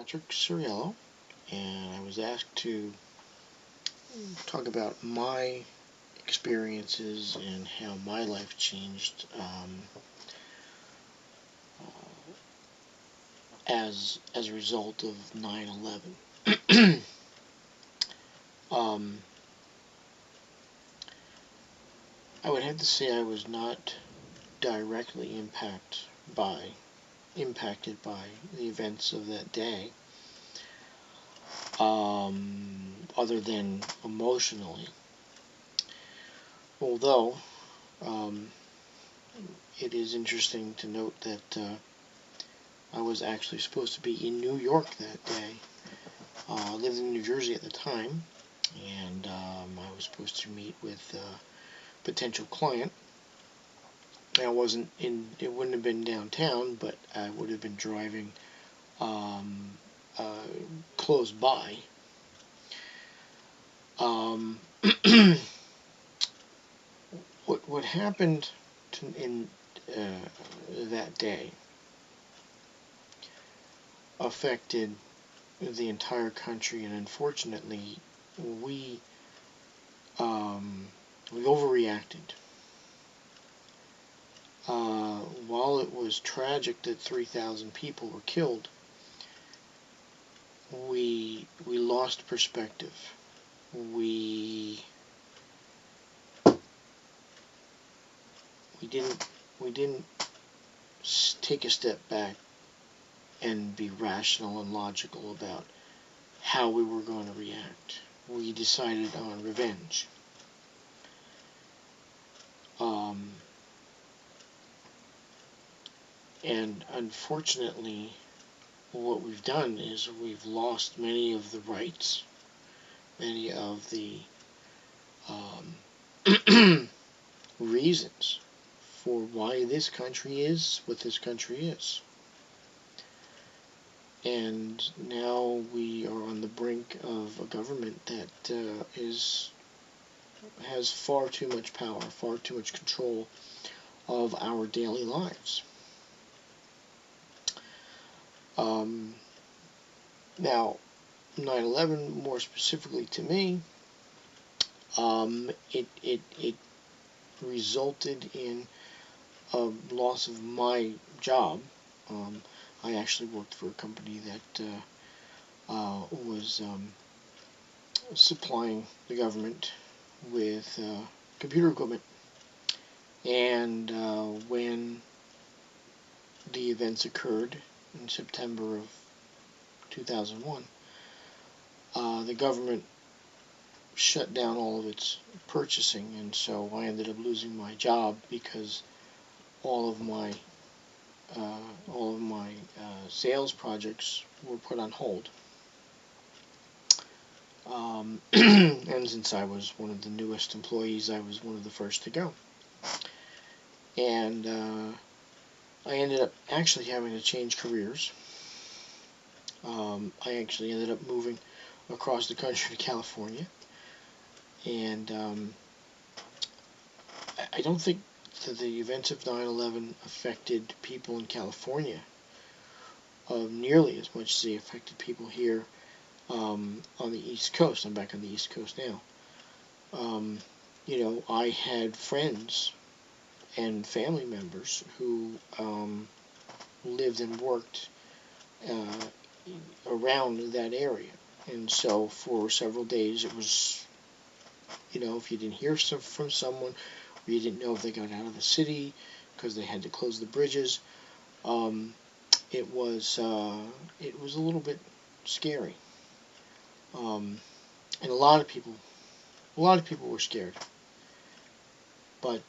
Patrick Suriello, and I was asked to talk about my experiences and how my life changed as a result of 9/11. um, I would have to say I was not directly impacted by the events of that day, other than emotionally. Although um, it is interesting to note that I was actually supposed to be in New York that day. I lived in New Jersey at the time, and I was supposed to meet with a potential client. I wasn't in. It wouldn't have been downtown, but I would have been driving uh, close by. Um, what happened in that day affected the entire country, and unfortunately, we we overreacted. While it was tragic that 3,000 people were killed, we lost perspective. We we didn't we didn't take a step back and be rational and logical about how we were going to react. We decided on revenge. Um, and unfortunately, what we've done is we've lost many of the rights, many of the reasons for why this country is what this country is. And now we are on the brink of a government that has far too much power, far too much control of our daily lives. Now, 9/11, more specifically to me, it resulted in a loss of my job. I actually worked for a company that was supplying the government with computer equipment. And when the events occurred in September of 2001, the government shut down all of its purchasing, and so I ended up losing my job because all of my sales projects were put on hold. And since I was one of the newest employees, I was one of the first to go. And I ended up actually having to change careers. I actually ended up moving across the country to California. And I don't think that the events of 9/11 affected people in California nearly as much as they affected people here on the East Coast. I'm back on the East Coast now. I had friends and family members who lived and worked around that area. And so for several days it was, if you didn't hear from someone, or you didn't know if they got out of the city because they had to close the bridges, it was a little bit scary. And a lot of people were scared. But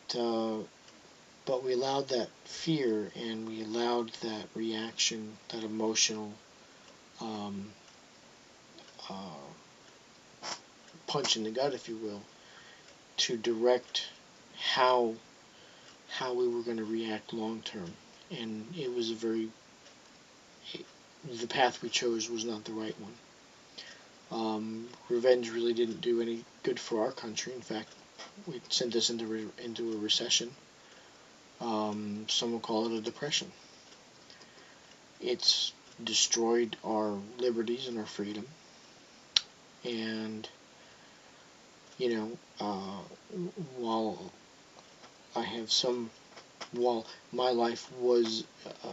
we allowed that fear, and we allowed that reaction, that emotional punch in the gut, if you will, to direct how we were going to react long term. And the path we chose was not the right one. Revenge really didn't do any good for our country. In fact, it sent us into a recession. Some will call it a depression. It's destroyed our liberties and our freedom. And, you know, while I have some, while my life was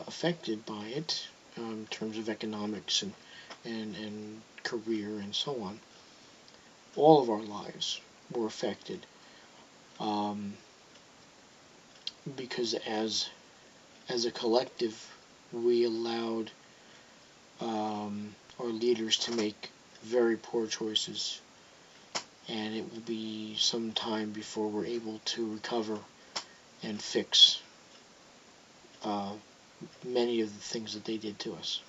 affected by it, in terms of economics and career and so on, all of our lives were affected, because as a collective, we allowed our leaders to make very poor choices, and it will be some time before we're able to recover and fix many of the things that they did to us.